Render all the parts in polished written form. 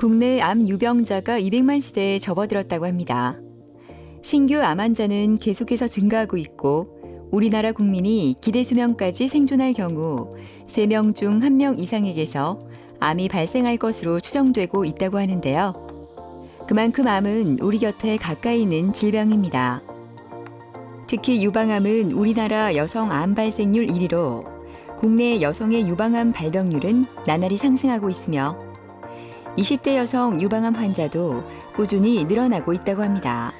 국내 암 유병자가 200만 시대에 접어들었다고 합니다. 신규 암 환자는 계속해서 증가하고 있고 우리나라 국민이 기대 수명까지 생존할 경우 3명 중 1명 이상에게서 암이 발생할 것으로 추정되고 있다고 하는데요. 그만큼 암은 우리 곁에 가까이 있는 질병입니다. 특히 유방암은 우리나라 여성 암 발생률 1위로 국내 여성의 유방암 발병률은 나날이 상승하고 있으며 20대 여성 유방암 환자도 꾸준히 늘어나고 있다고 합니다.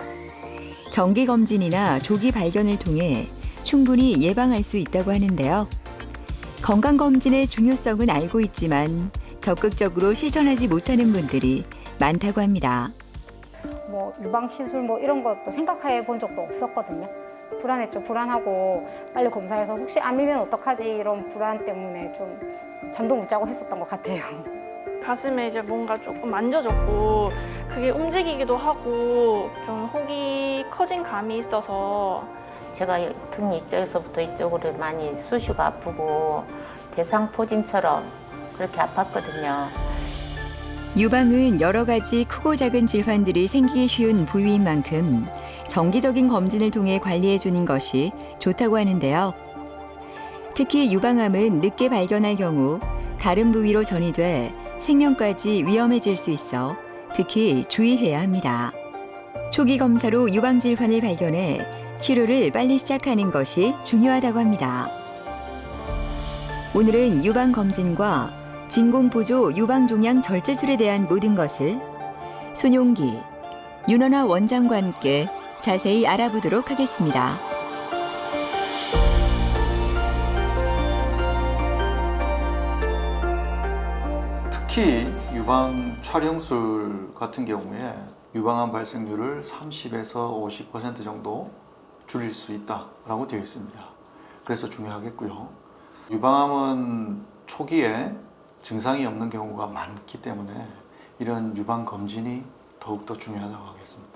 정기검진이나 조기 발견을 통해 충분히 예방할 수 있다고 하는데요. 건강검진의 중요성은 알고 있지만 적극적으로 실천하지 못하는 분들이 많다고 합니다. 유방시술 이런 것도 생각해 본 적도 없었거든요. 불안했죠. 불안하고 빨리 검사해서 혹시 암이면 어떡하지 이런 불안 때문에 좀 잠도 못 자고 했었던 것 같아요. 가슴에 이제 뭔가 조금 만져졌고 그게 움직이기도 하고 좀 혹이 커진 감이 있어서 제가 등 이쪽에서부터 이쪽으로 많이 쑤시고 아프고 대상포진처럼 그렇게 아팠거든요. 유방은 여러 가지 크고 작은 질환들이 생기기 쉬운 부위인 만큼 정기적인 검진을 통해 관리해주는 것이 좋다고 하는데요. 특히 유방암은 늦게 발견할 경우 다른 부위로 전이돼 생명까지 위험해질 수 있어 특히 주의해야 합니다. 초기 검사로 유방 질환을 발견해 치료를 빨리 시작하는 것이 중요하다고 합니다. 오늘은 유방 검진과 진공보조 유방종양 절제술에 대한 모든 것을 손용기, 윤원아 원장과 함께 자세히 알아보도록 하겠습니다. 특히 유방 촬영술 같은 경우에 유방암 발생률을 30에서 50% 정도 줄일 수 있다라고 되어 있습니다. 그래서 중요하겠고요. 유방암은 초기에 증상이 없는 경우가 많기 때문에 이런 유방 검진이 더욱더 중요하다고 하겠습니다.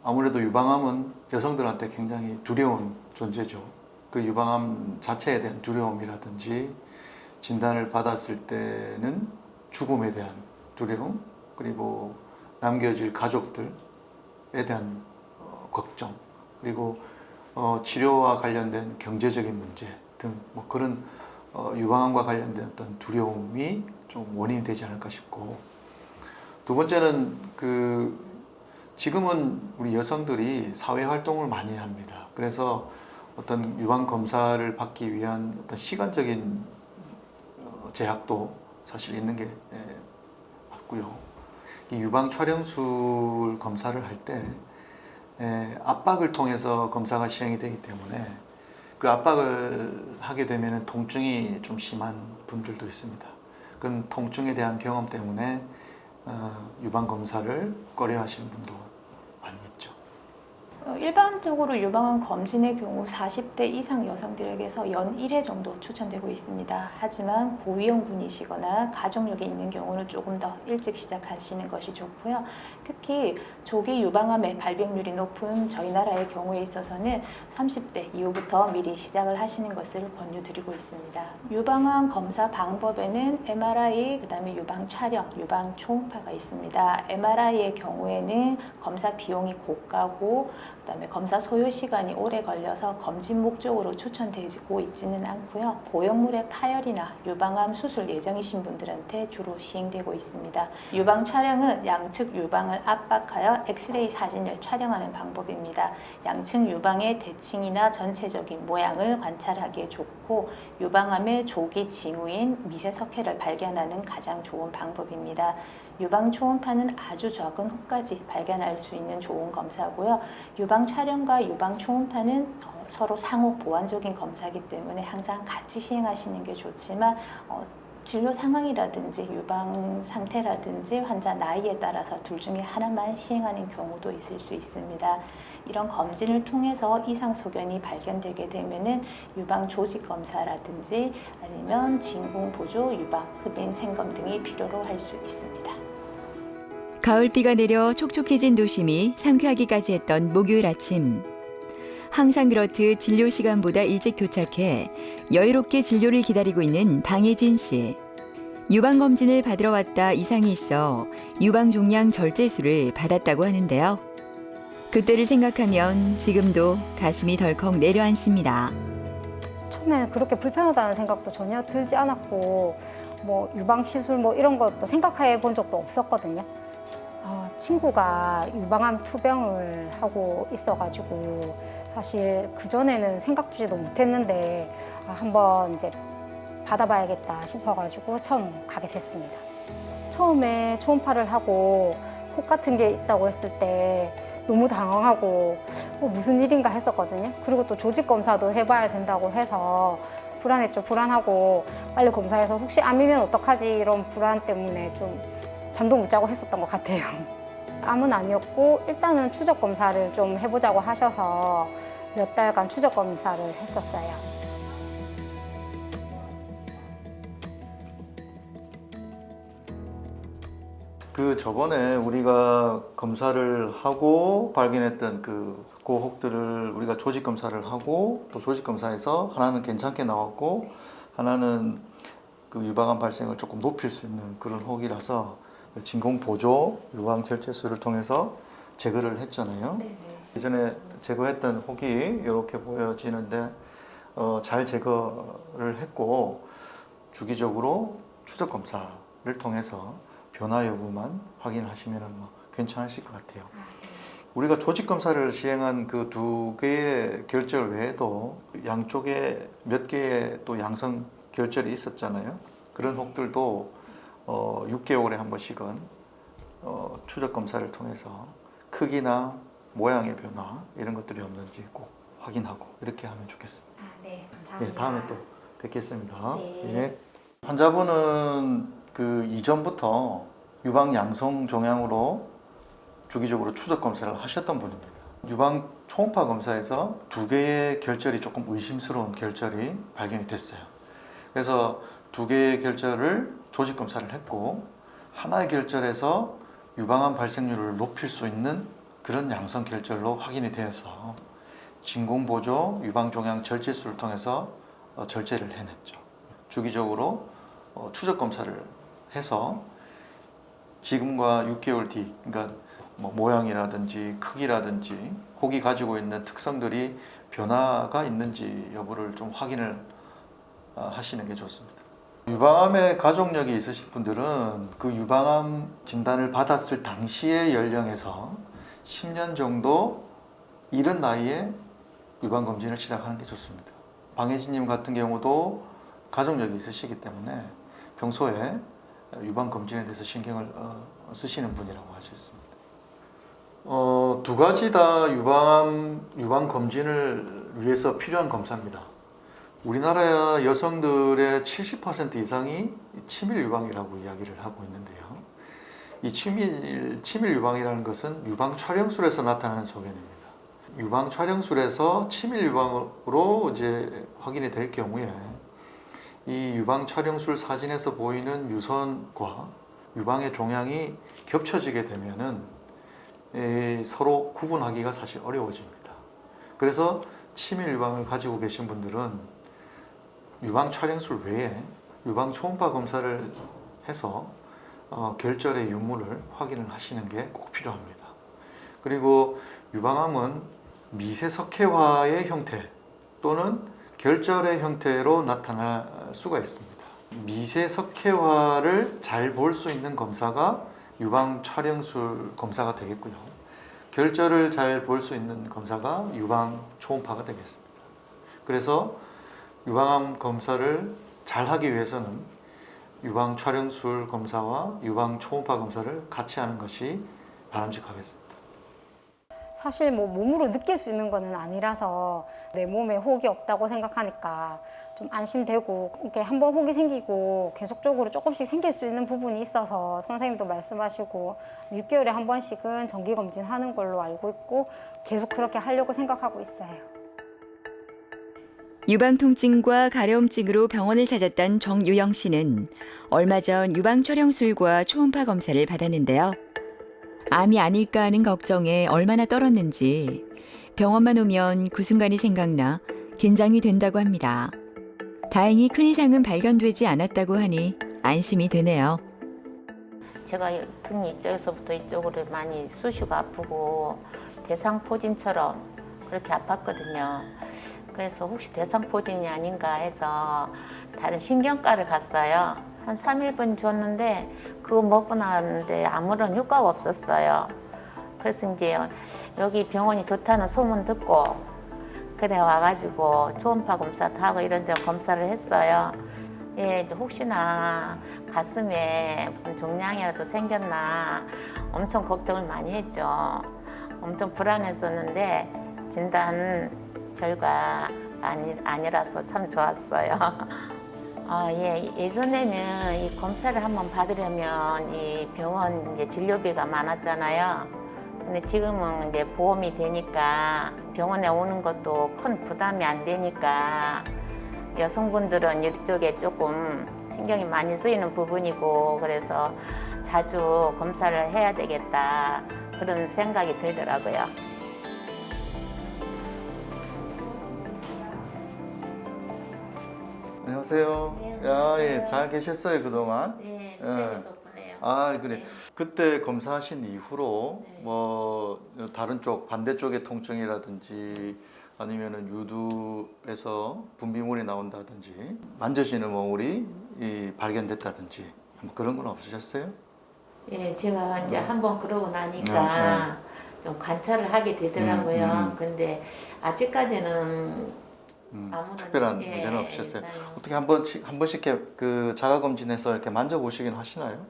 아무래도 유방암은 여성들한테 굉장히 두려운 존재죠. 그 유방암 자체에 대한 두려움이라든지 진단을 받았을 때는 죽음에 대한 두려움, 그리고 남겨질 가족들에 대한 걱정, 그리고 치료와 관련된 경제적인 문제 등 그런 유방암과 관련된 어떤 두려움이 좀 원인이 되지 않을까 싶고, 두 번째는 지금은 우리 여성들이 사회 활동을 많이 합니다. 그래서 어떤 유방 검사를 받기 위한 어떤 시간적인 제약도 사실 있는 게 맞고요. 이 유방 촬영술 검사를 할 때 압박을 통해서 검사가 시행이 되기 때문에 그 압박을 하게 되면 통증이 좀 심한 분들도 있습니다. 그런 통증에 대한 경험 때문에 유방 검사를 꺼려하시는 분도 많이 있죠. 일반적으로 유방암 검진의 경우 40대 이상 여성들에게서 연 1회 정도 추천되고 있습니다. 하지만 고위험군이시거나 가족력이 있는 경우는 조금 더 일찍 시작하시는 것이 좋고요. 특히 조기 유방암의 발병률이 높은 저희 나라의 경우에 있어서는 30대 이후부터 미리 시작을 하시는 것을 권유드리고 있습니다. 유방암 검사 방법에는 MRI, 그다음에 유방 촬영, 유방 초음파가 있습니다. MRI의 경우에는 검사 비용이 고가고 그다음에 검사 소요 시간이 오래 걸려서 검진 목적으로 추천되고 있지는 않고요. 보형물의 파열이나 유방암 수술 예정이신 분들한테 주로 시행되고 있습니다. 유방 촬영은 양측 유방을 압박하여 엑스레이 사진을 촬영하는 방법입니다. 양측 유방의 대칭이나 전체적인 모양을 관찰하기에 좋고 유방암의 조기 징후인 미세석회를 발견하는 가장 좋은 방법입니다. 유방 초음파는 아주 적은 혹까지 발견할 수 있는 좋은 검사고요. 유방 촬영과 유방 초음파는 서로 상호 보완적인 검사이기 때문에 항상 같이 시행하시는 게 좋지만 진료 상황이라든지 유방 상태라든지 환자 나이에 따라서 둘 중에 하나만 시행하는 경우도 있을 수 있습니다. 이런 검진을 통해서 이상 소견이 발견되게 되면은 유방 조직 검사라든지 아니면 진공 보조 유방 흡인 생검 등이 필요로 할 수 있습니다. 가을비가 내려 촉촉해진 도심이 상쾌하기까지 했던 목요일 아침. 항상 그렇듯 진료 시간보다 일찍 도착해 여유롭게 진료를 기다리고 있는 방혜진 씨. 유방검진을 받으러 왔다 이상이 있어 유방종양 절제술을 받았다고 하는데요. 그때를 생각하면 지금도 가슴이 덜컥 내려앉습니다. 처음에는 그렇게 불편하다는 생각도 전혀 들지 않았고 뭐 유방시술 뭐 이런 것도 생각해 본 적도 없었거든요. 친구가 유방암 투병을 하고 있어가지고 사실 그전에는 생각지도 못했는데 한번 이제 받아봐야겠다 싶어가지고 처음 가게 됐습니다. 처음에 초음파를 하고 혹 같은 게 있다고 했을 때 너무 당황하고 무슨 일인가 했었거든요. 그리고 또 조직 검사도 해봐야 된다고 해서 불안했죠. 불안하고 빨리 검사해서 혹시 암이면 어떡하지 이런 불안 때문에 좀 잠도 못 자고 했었던 것 같아요. 암은 아니었고 일단은 추적 검사를 좀 해보자고 하셔서 몇 달간 추적 검사를 했었어요. 그 저번에 우리가 검사를 하고 발견했던 그 혹들을 우리가 조직 검사를 하고 또 조직 검사에서 하나는 괜찮게 나왔고 하나는 그 유방암 발생을 조금 높일 수 있는 그런 혹이라서 진공 보조 유방 절제술을 통해서 제거를 했잖아요. 예전에 제거했던 혹이 이렇게 보여지는데 잘 제거를 했고 주기적으로 추적 검사를 통해서 변화 여부만 확인하시면 괜찮으실 것 같아요. 우리가 조직 검사를 시행한 그 2개의 결절 외에도 양쪽에 몇 개의 또 양성 결절이 있었잖아요. 그런 혹들도 6개월에 한 번씩은 추적 검사를 통해서 크기나 모양의 변화 이런 것들이 없는지 꼭 확인하고 이렇게 하면 좋겠습니다. 네, 감사합니다. 예, 다음에 또 뵙겠습니다. 네. 예. 환자분은 그 이전부터 유방 양성 종양으로 주기적으로 추적 검사를 하셨던 분입니다. 유방 초음파 검사에서 2개의 결절이 조금 의심스러운 결절이 발견이 됐어요. 그래서 2개의 결절을 조직 검사를 했고 하나의 결절에서 유방암 발생률을 높일 수 있는 그런 양성 결절로 확인이 되어서 진공보조 유방종양 절제술을 통해서 절제를 해냈죠. 주기적으로 추적 검사를 해서 지금과 6개월 뒤, 그러니까 뭐 모양이라든지 크기라든지 혹이 가지고 있는 특성들이 변화가 있는지 여부를 좀 확인을 하시는 게 좋습니다. 유방암의 가족력이 있으신 분들은 그 유방암 진단을 받았을 당시의 연령에서 10년 정도 이른 나이에 유방검진을 시작하는 게 좋습니다. 방혜진님 같은 경우도 가족력이 있으시기 때문에 평소에 유방검진에 대해서 신경을 쓰시는 분이라고 할 수 있습니다. 2가지 다 유방검진을 위해서 필요한 검사입니다. 우리나라 여성들의 70% 이상이 치밀 유방이라고 이야기를 하고 있는데요. 이 치밀 유방이라는 것은 유방 촬영술에서 나타나는 소견입니다. 유방 촬영술에서 치밀 유방으로 이제 확인이 될 경우에 이 유방 촬영술 사진에서 보이는 유선과 유방의 종양이 겹쳐지게 되면은 서로 구분하기가 사실 어려워집니다. 그래서 치밀 유방을 가지고 계신 분들은 유방 촬영술 외에 유방 초음파 검사를 해서 결절의 유무를 확인을 하시는 게 꼭 필요합니다. 그리고 유방암은 미세석회화의 형태 또는 결절의 형태로 나타날 수가 있습니다. 미세석회화를 잘 볼 수 있는 검사가 유방 촬영술 검사가 되겠고요. 결절을 잘 볼 수 있는 검사가 유방 초음파가 되겠습니다. 그래서 유방암 검사를 잘 하기 위해서는 유방 촬영술 검사와 유방 초음파 검사를 같이 하는 것이 바람직하겠습니다. 사실 뭐 몸으로 느낄 수 있는 거는 아니라서 내 몸에 혹이 없다고 생각하니까 좀 안심되고 이렇게 한번 혹이 생기고 계속적으로 조금씩 생길 수 있는 부분이 있어서 선생님도 말씀하시고 6개월에 한 번씩은 정기검진 하는 걸로 알고 있고 계속 그렇게 하려고 생각하고 있어요. 유방 통증과 가려움증으로 병원을 찾았던 정유영 씨는 얼마 전 유방 촬영술과 초음파 검사를 받았는데요. 암이 아닐까 하는 걱정에 얼마나 떨었는지 병원만 오면 그 순간이 생각나 긴장이 된다고 합니다. 다행히 큰 이상은 발견되지 않았다고 하니 안심이 되네요. 제가 등 이쪽에서부터 이쪽으로 많이 쑤시고 아프고 대상포진처럼 그렇게 아팠거든요. 그래서 혹시 대상포진이 아닌가 해서 다른 신경과를 갔어요. 한 3일분 줬는데 그거 먹고 나왔는데 아무런 효과가 없었어요. 그래서 이제 여기 병원이 좋다는 소문 듣고 그래 와가지고 초음파 검사도 하고 이런저런 검사를 했어요. 예, 이제 혹시나 가슴에 무슨 종양이라도 생겼나 엄청 걱정을 많이 했죠. 엄청 불안했었는데 진단 결과 아니라서 참 좋았어요. 예, 예전에는 이 검사를 한번 받으려면 이 병원 이제 진료비가 많았잖아요. 근데 지금은 이제 보험이 되니까 병원에 오는 것도 큰 부담이 안 되니까 여성분들은 이쪽에 조금 신경이 많이 쓰이는 부분이고 그래서 자주 검사를 해야 되겠다 그런 생각이 들더라고요. 안녕하세요. 야, 예, 잘 계셨어요 그동안? 네, 예. 덕분에요. 아, 그래. 네. 그때 검사하신 이후로 네. 뭐 다른 쪽 반대쪽의 통증이라든지 아니면은 유두에서 분비물이 나온다든지 만져지는 멍울이 발견됐다든지 뭐 그런 건 없으셨어요? 예, 제가 이제 한번 그러고 나니까 좀 관찰을 하게 되더라고요. 근데 아직까지는 아무런 특별한 문제는 없으셨어요. 있나요? 어떻게 한 번씩 이렇게 그 자가 검진해서 이렇게 만져보시긴 하시나요?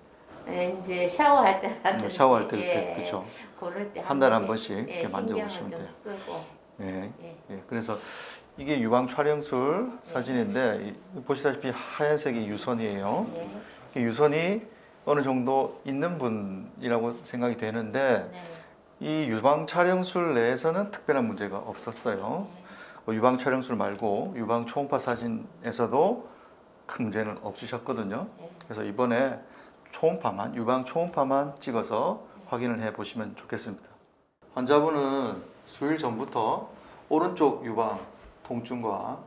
예, 이제 샤워할 때라든지 샤워할 때 예, 그렇죠. 그럴 때 한 달에 한 번씩 예, 이렇게 만져보시면 신경을 돼요. 좀 쓰고 예. 예. 예, 그래서 이게 유방 촬영술 사진인데 보시다시피 하얀색이 유선이에요. 예. 이 유선이 어느 정도 있는 분이라고 생각이 되는데 네. 이 유방 촬영술 내에서는 특별한 문제가 없었어요. 유방 촬영술 말고 유방 초음파 사진에서도 큰 문제는 없으셨거든요. 그래서 이번에 유방 초음파만 찍어서 확인을 해 보시면 좋겠습니다. 환자분은 수일 전부터 오른쪽 유방 통증과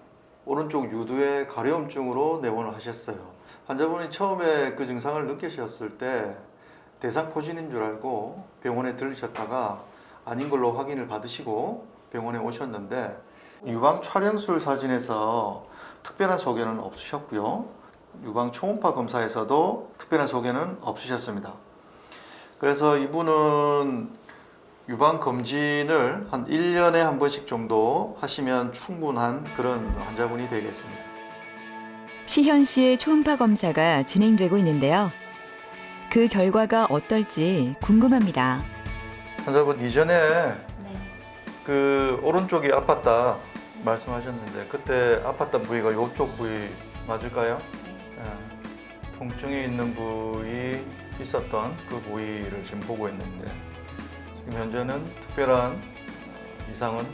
오른쪽 유두의 가려움증으로 내원을 하셨어요. 환자분이 처음에 그 증상을 느끼셨을 때 대상포진인 줄 알고 병원에 들르셨다가 아닌 걸로 확인을 받으시고 병원에 오셨는데 유방 촬영술 사진에서 특별한 소견은 없으셨고요. 유방 초음파 검사에서도 특별한 소견은 없으셨습니다. 그래서 이분은 유방 검진을 한 1년에 한 번씩 정도 하시면 충분한 그런 환자분이 되겠습니다. 시현 씨의 초음파 검사가 진행되고 있는데요. 그 결과가 어떨지 궁금합니다. 환자분 이전에 네. 그 오른쪽이 아팠다 말씀하셨는데 그때 아팠던 부위가 이쪽 부위 맞을까요? 예. 통증이 있는 부위 있었던 그 부위를 지금 보고 있는데 지금 현재는 특별한 이상은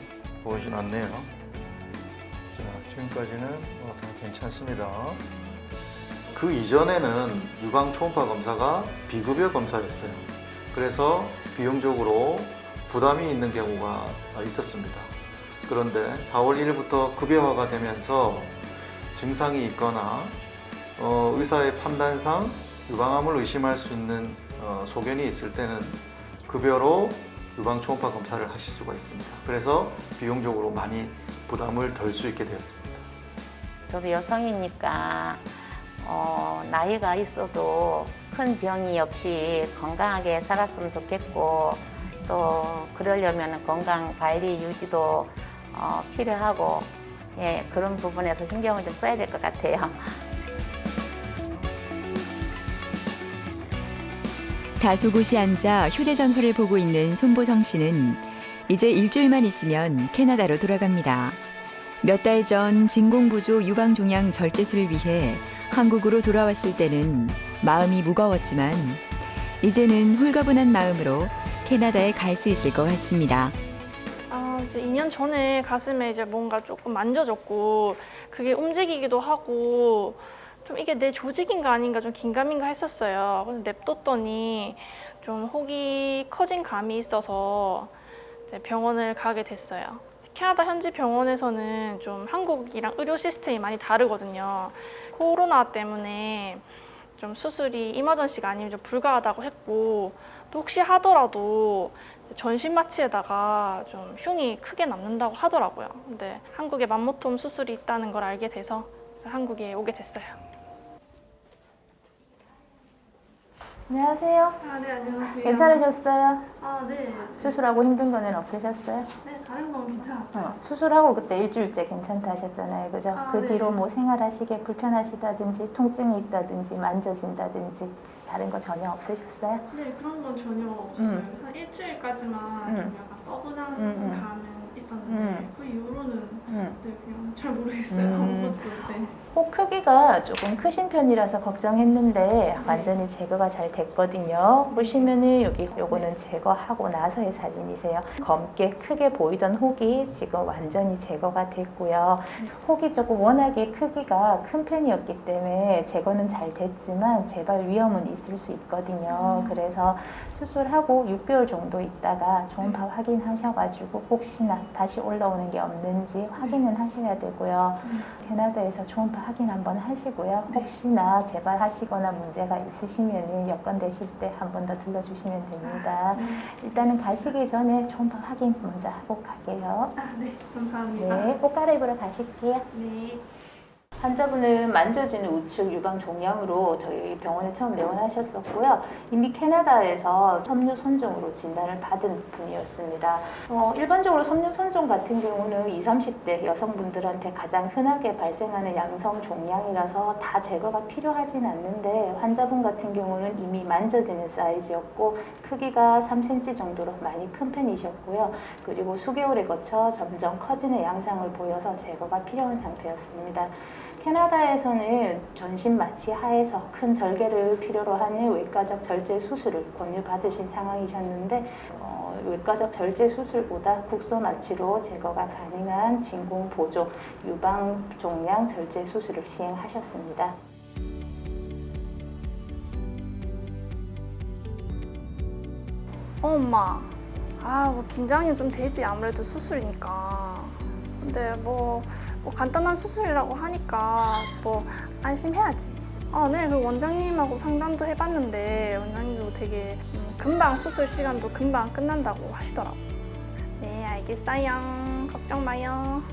보이진 않네요. 자, 지금까지는 다 괜찮습니다. 그 이전에는 유방 초음파 검사가 비급여 검사였어요. 그래서 비용적으로 부담이 있는 경우가 있었습니다. 그런데 4월 1일부터 급여화가 되면서 증상이 있거나 의사의 판단상 유방암을 의심할 수 있는 소견이 있을 때는 급여로 유방 초음파 검사를 하실 수가 있습니다. 그래서 비용적으로 많이 부담을 덜 수 있게 되었습니다. 저도 여성이니까 나이가 있어도 큰 병이 없이 건강하게 살았으면 좋겠고 또 그러려면 건강 관리 유지도 필요하고 예, 그런 부분에서 신경을 좀 써야 될 것 같아요. 다소 곳이 앉아 휴대전화를 보고 있는 손보성 씨는 이제 일주일만 있으면 캐나다로 돌아갑니다. 몇 달 전 진공부조 유방종양 절제술을 위해 한국으로 돌아왔을 때는 마음이 무거웠지만 이제는 홀가분한 마음으로 캐나다에 갈 수 있을 것 같습니다. 이제 2년 전에 가슴에 이제 뭔가 조금 만져졌고 그게 움직이기도 하고 좀 이게 내 조직인가 아닌가 좀 긴가민가 했었어요. 그래서 냅뒀더니 좀 혹이 커진 감이 있어서 이제 병원을 가게 됐어요. 캐나다 현지 병원에서는 좀 한국이랑 의료 시스템이 많이 다르거든요. 코로나 때문에 좀 수술이 이머전시가 아니면 좀 불가하다고 했고 또 혹시 하더라도 전신 마취에다가 좀 흉이 크게 남는다고 하더라고요. 근데 한국에 만모톰 수술이 있다는 걸 알게 돼서 그래서 한국에 오게 됐어요. 안녕하세요. 네, 안녕하세요. 괜찮으셨어요? 네. 수술하고 힘든 거는 없으셨어요? 네, 다른 건 괜찮았어요. 수술하고 그때 일주일째 괜찮다 하셨잖아요. 그죠? 그 네. 뒤로 뭐 생활하시기에 불편하시다든지 통증이 있다든지 만져진다든지 다른 거 전혀 없으셨어요? 네, 그런 건 전혀 없었어요. 한 일주일까지만 좀 약간 뻐근한 감은 있었는데 그 이후로는 네, 그냥 잘 모르겠어요. 아무것도. 네. 혹 크기가 조금 크신 편이라서 걱정했는데 완전히 제거가 잘 됐거든요. 보시면은 여기 요거는 제거하고 나서의 사진이세요. 검게 크게 보이던 혹이 지금 완전히 제거가 됐고요. 혹이 조금 워낙에 크기가 큰 편이었기 때문에 제거는 잘 됐지만 재발 위험은 있을 수 있거든요. 그래서 수술하고 6개월 정도 있다가 초음파 확인하셔가지고 혹시나 다시 올라오는 게 없는지 확인은 하셔야 되고요. 캐나다에서 초음파 확인 한번 하시고요. 혹시나 재발하시거나 문제가 있으시면 여건 되실 때 한 번 더 들러주시면 됩니다. 일단은 가시기 전에 초음파 확인 먼저 하고 가게요. 네, 감사합니다. 네, 옷 갈아입으러 가실게요. 네. 환자분은 만져지는 우측 유방 종양으로 저희 병원에 처음 내원하셨었고요. 이미 캐나다에서 섬유손종으로 진단을 받은 분이었습니다. 일반적으로 섬유손종 같은 경우는 20, 30대 여성분들한테 가장 흔하게 발생하는 양성 종양이라서 다 제거가 필요하진 않는데 환자분 같은 경우는 이미 만져지는 사이즈였고 크기가 3cm 정도로 많이 큰 편이셨고요. 그리고 수개월에 거쳐 점점 커지는 양상을 보여서 제거가 필요한 상태였습니다. 캐나다에서는 전신 마취 하에서 큰 절개를 필요로 하는 외과적 절제 수술을 권유받으신 상황이셨는데 외과적 절제 수술보다 국소 마취로 제거가 가능한 진공 보조 유방 종양 절제 수술을 시행하셨습니다. 엄마. 뭐 긴장이 좀 되지. 아무래도 수술이니까. 근데 뭐 간단한 수술이라고 하니까 뭐 안심해야지. 네, 그 원장님하고 상담도 해봤는데 원장님도 되게 금방 수술 시간도 금방 끝난다고 하시더라고. 네, 알겠어요. 걱정 마요.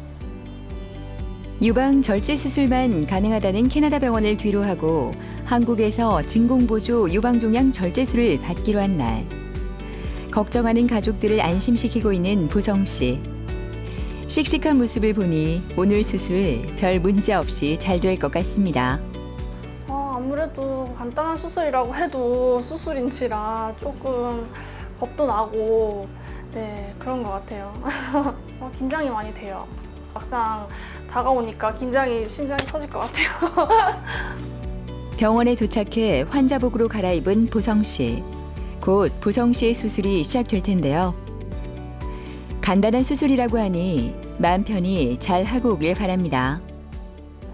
유방 절제 수술만 가능하다는 캐나다 병원을 뒤로하고 한국에서 진공보조 유방종양 절제술을 받기로 한 날. 걱정하는 가족들을 안심시키고 있는 보성 씨. 씩씩한 모습을 보니 오늘 수술 별 문제 없이 잘 될 것 같습니다. 아무래도 간단한 수술이라고 해도 수술인지라 조금 겁도 나고 네, 그런 것 같아요. 긴장이 많이 돼요. 막상 다가오니까 심장이 터질 것 같아요. 병원에 도착해 환자복으로 갈아입은 보성 씨. 곧 보성 씨의 수술이 시작될 텐데요. 간단한 수술이라고 하니 마음 편히 잘 하고 오길 바랍니다.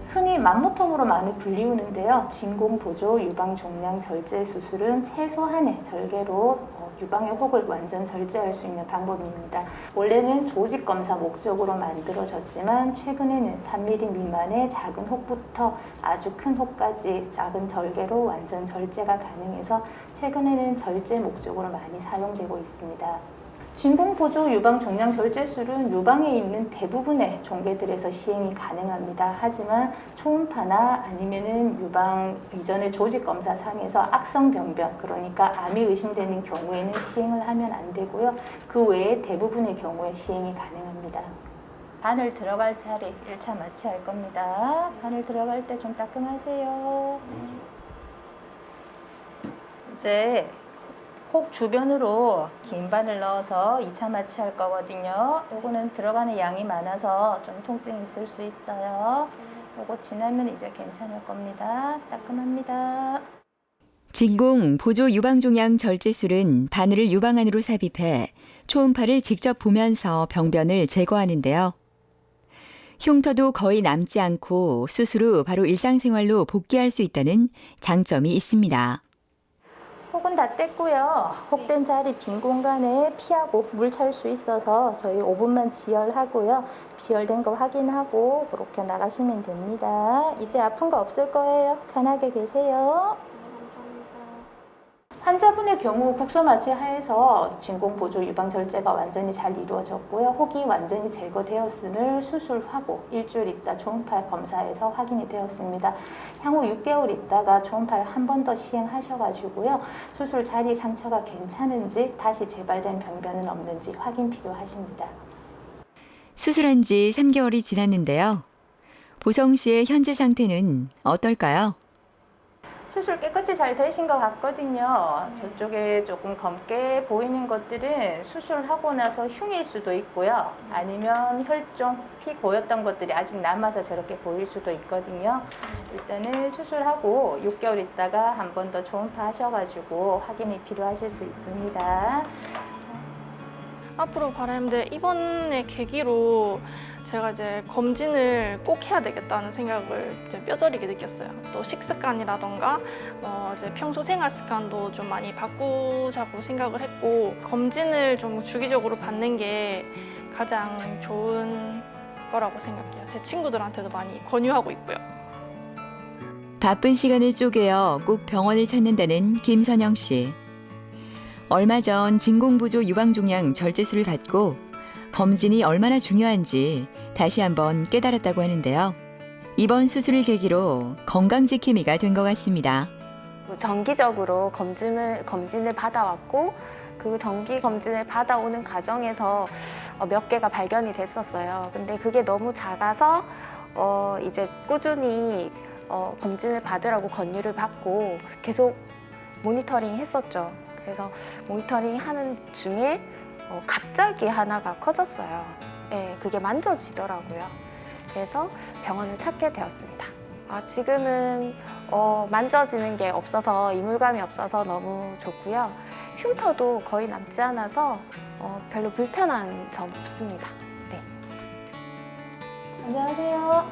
흔히 만모통으로 많이 불리우는데요. 진공보조 유방종양 절제 수술은 최소한의 절개로 유방의 혹을 완전 절제할 수 있는 방법입니다. 원래는 조직 검사 목적으로 만들어졌지만 최근에는 3mm 미만의 작은 혹부터 아주 큰 혹까지 작은 절개로 완전 절제가 가능해서 최근에는 절제 목적으로 많이 사용되고 있습니다. 진공보조 유방종양 절제술은 유방에 있는 대부분의 종괴들에서 시행이 가능합니다. 하지만 초음파나 아니면은 유방 이전의 조직 검사상에서 악성 병변, 그러니까 암이 의심되는 경우에는 시행을 하면 안 되고요. 그 외에 대부분의 경우에 시행이 가능합니다. 바늘 들어갈 자리 1차 마취할 겁니다. 바늘 들어갈 때 좀 따끔하세요. 이제 혹 주변으로 긴 바늘 넣어서 2차 마취할 거거든요. 요거는 들어가는 양이 많아서 좀 통증이 있을 수 있어요. 요거 지나면 이제 괜찮을 겁니다. 따끔합니다. 진공 보조 유방종양 절제술은 바늘을 유방 안으로 삽입해 초음파를 직접 보면서 병변을 제거하는데요. 흉터도 거의 남지 않고 수술 후 바로 일상생활로 복귀할 수 있다는 장점이 있습니다. 혹은 다 뗐고요. 혹된 자리 빈 공간에 피하고 물 찰 수 있어서 저희 5분만 지혈하고요. 지혈된 거 확인하고 그렇게 나가시면 됩니다. 이제 아픈 거 없을 거예요. 편하게 계세요. 환자분의 경우 국소마취 하에서 진공보조 유방 절제가 완전히 잘 이루어졌고요. 혹이 완전히 제거되었음을 수술하고 일주일 있다 초음파 검사에서 확인이 되었습니다. 향후 6개월 있다가 초음파를 한 번 더 시행하셔가지고요. 수술 자리 상처가 괜찮은지 다시 재발된 병변은 없는지 확인 필요하십니다. 수술한 지 3개월이 지났는데요. 보성 씨의 현재 상태는 어떨까요? 수술 깨끗이 잘 되신 것 같거든요. 저쪽에 조금 검게 보이는 것들은 수술하고 나서 흉일 수도 있고요. 아니면 혈종, 피 고였던 것들이 아직 남아서 저렇게 보일 수도 있거든요. 일단은 수술하고 6개월 있다가 한 번 더 초음파 하셔가지고 확인이 필요하실 수 있습니다. 앞으로 바라는데 이번에 계기로 제가 이제 검진을 꼭 해야 되겠다는 생각을 이제 뼈저리게 느꼈어요. 또 식습관이라던가 이제 평소 생활 습관도 좀 많이 바꾸자고 생각을 했고 검진을 좀 주기적으로 받는 게 가장 좋은 거라고 생각해요. 제 친구들한테도 많이 권유하고 있고요. 바쁜 시간을 쪼개어 꼭 병원을 찾는다는 김선영 씨. 얼마 전 진공보조 유방종양 절제술을 받고 검진이 얼마나 중요한지 다시 한번 깨달았다고 하는데요. 이번 수술을 계기로 건강지킴이가 된 것 같습니다. 정기적으로 검진을 받아왔고 그 정기 검진을 받아오는 과정에서 몇 개가 발견이 됐었어요. 근데 그게 너무 작아서 이제 꾸준히 검진을 받으라고 권유를 받고 계속 모니터링 했었죠. 그래서 모니터링 하는 중에 갑자기 하나가 커졌어요. 네, 그게 만져지더라고요. 그래서 병원을 찾게 되었습니다. 지금은 만져지는 게 없어서 이물감이 없어서 너무 좋고요. 흉터도 거의 남지 않아서 별로 불편한 점 없습니다. 네. 안녕하세요.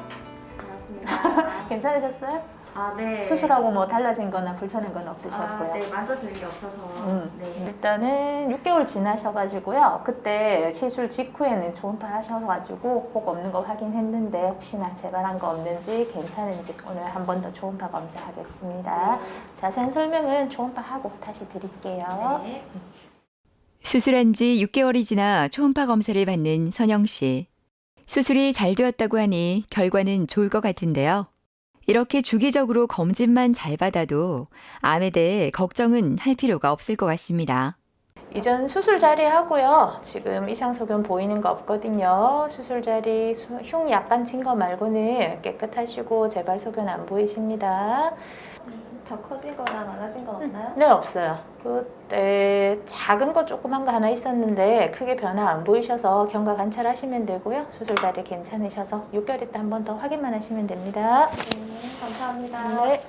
반갑습니다. 괜찮으셨어요? 네. 수술하고 뭐 달라진 거나 불편한 건 없으셨고요. 네, 만져지는 게 없어서. 네. 일단은 6개월 지나셔가지고요. 그때 시술 직후에는 초음파 하셔가지고 혹 없는 거 확인했는데 혹시나 재발한 거 없는지 괜찮은지 오늘 한 번 더 초음파 검사하겠습니다. 자세한 설명은 초음파 하고 다시 드릴게요. 네. 수술한 지 6개월이 지나 초음파 검사를 받는 선영 씨. 수술이 잘 되었다고 하니 결과는 좋을 것 같은데요. 이렇게 주기적으로 검진만 잘 받아도 암에 대해 걱정은 할 필요가 없을 것 같습니다. 이전 수술 자리 하고요. 지금 이상 소견 보이는 거 없거든요. 수술 자리 흉 약간 진 거 말고는 깨끗하시고 재발 소견 안 보이십니다. 더 커지거나 많아진 건 없나요? 네, 없어요. 그때 작은 거 조그만 거 하나 있었는데 크게 변화 안 보이셔서 경과 관찰하시면 되고요. 수술 자리 괜찮으셔서 6개월 있다 한 번 더 확인만 하시면 됩니다. 네, 감사합니다. 네.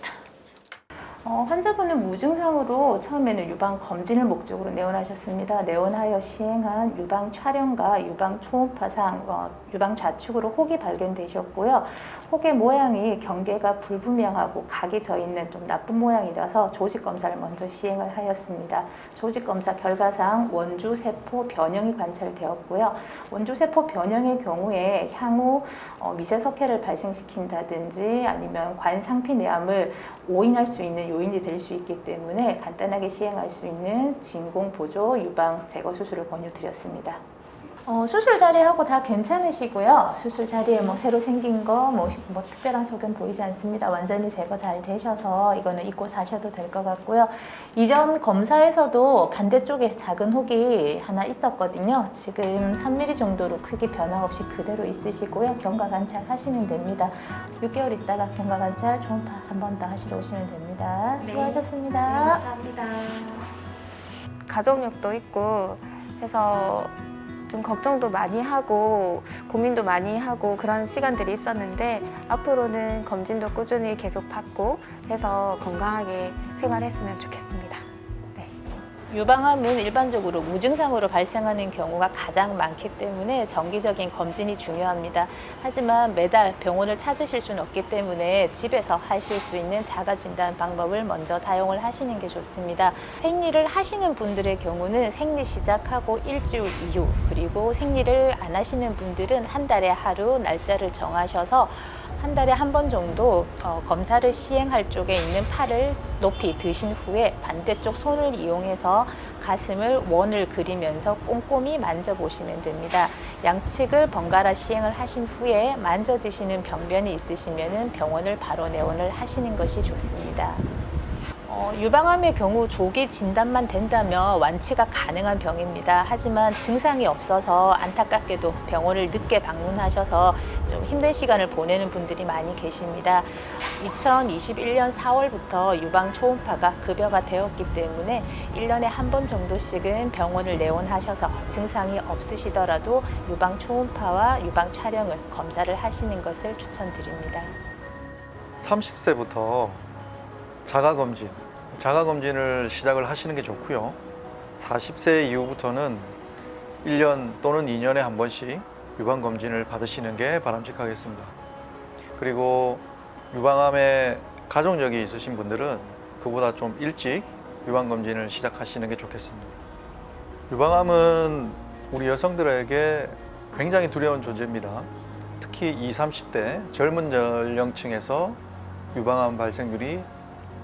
환자분은 무증상으로 처음에는 유방 검진을 목적으로 내원하셨습니다. 내원하여 시행한 유방 촬영과 유방 초음파상 유방 좌측으로 혹이 발견되셨고요. 혹의 모양이 경계가 불분명하고 각이 져 있는 좀 나쁜 모양이라서 조직 검사를 먼저 시행을 하였습니다. 조직 검사 결과상 원주 세포 변형이 관찰되었고요. 원주 세포 변형의 경우에 향후 미세석회를 발생시킨다든지 아니면 관상피 내암을 오인할 수 있는 요인이 될 수 있기 때문에 간단하게 시행할 수 있는 진공보조 유방 제거 수술을 권유드렸습니다. 수술 자리하고 다 괜찮으시고요. 수술 자리에 뭐 새로 생긴 거 뭐 특별한 소견 보이지 않습니다. 완전히 제거 잘 되셔서 이거는 잊고 사셔도 될 것 같고요. 이전 검사에서도 반대쪽에 작은 혹이 하나 있었거든요. 지금 3mm 정도로 크기 변화 없이 그대로 있으시고요. 경과 관찰 하시면 됩니다. 6개월 있다가 경과 관찰 초음파 한 번 더 하시러 오시면 됩니다. 네. 수고하셨습니다. 감사합니다. 가족력도 있고 해서 좀 걱정도 많이 하고 고민도 많이 하고 그런 시간들이 있었는데 앞으로는 검진도 꾸준히 계속 받고 해서 건강하게 생활했으면 좋겠습니다. 네. 유방암은 일반적으로 무증상으로 발생하는 경우가 가장 많기 때문에 정기적인 검진이 중요합니다. 하지만 매달 병원을 찾으실 수는 없기 때문에 집에서 하실 수 있는 자가진단 방법을 먼저 사용을 하시는 게 좋습니다. 생리를 하시는 분들의 경우는 생리 시작하고 일주일 이후, 그리고 생리를 안 하시는 분들은 한 달에 하루 날짜를 정하셔서 한 달에 한 번 정도 검사를 시행할 쪽에 있는 팔을 높이 드신 후에 반대쪽 손을 이용해서 가슴을 원을 그리면서 꼼꼼히 만져보시면 됩니다. 양측을 번갈아 시행을 하신 후에 만져지시는 병변이 있으시면 병원을 바로 내원을 하시는 것이 좋습니다. 유방암의 경우 조기 진단만 된다면 완치가 가능한 병입니다. 하지만 증상이 없어서 안타깝게도 병원을 늦게 방문하셔서 좀 힘든 시간을 보내는 분들이 많이 계십니다. 2021년 4월부터 유방 초음파가 급여가 되었기 때문에 1년에 한 번 정도씩은 병원을 내원하셔서 증상이 없으시더라도 유방 초음파와 유방 촬영을 검사를 하시는 것을 추천드립니다. 30세부터 자가검진을 시작을 하시는 게 좋고요. 40세 이후부터는 1년 또는 2년에 한 번씩 유방검진을 받으시는 게 바람직하겠습니다. 그리고 유방암에 가족력이 있으신 분들은 그보다 좀 일찍 유방검진을 시작하시는 게 좋겠습니다. 유방암은 우리 여성들에게 굉장히 두려운 존재입니다. 특히 20, 30대 젊은 연령층에서 유방암 발생률이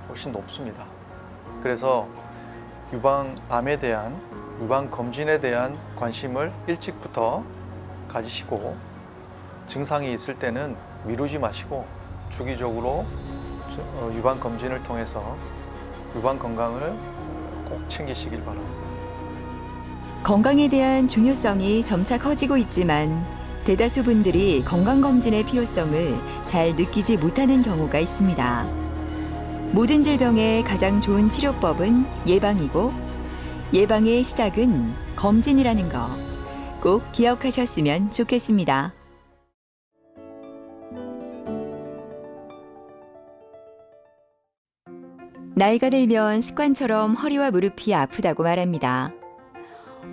훨씬 높습니다. 그래서 유방암에 대한, 유방검진에 대한 관심을 일찍부터 가지시고 증상이 있을 때는 미루지 마시고 주기적으로 유방검진을 통해서 유방 건강을 꼭 챙기시길 바랍니다. 건강에 대한 중요성이 점차 커지고 있지만 대다수 분들이 건강검진의 필요성을 잘 느끼지 못하는 경우가 있습니다. 모든 질병의 가장 좋은 치료법은 예방이고 예방의 시작은 검진이라는 거 꼭 기억하셨으면 좋겠습니다. 나이가 들면 습관처럼 허리와 무릎이 아프다고 말합니다.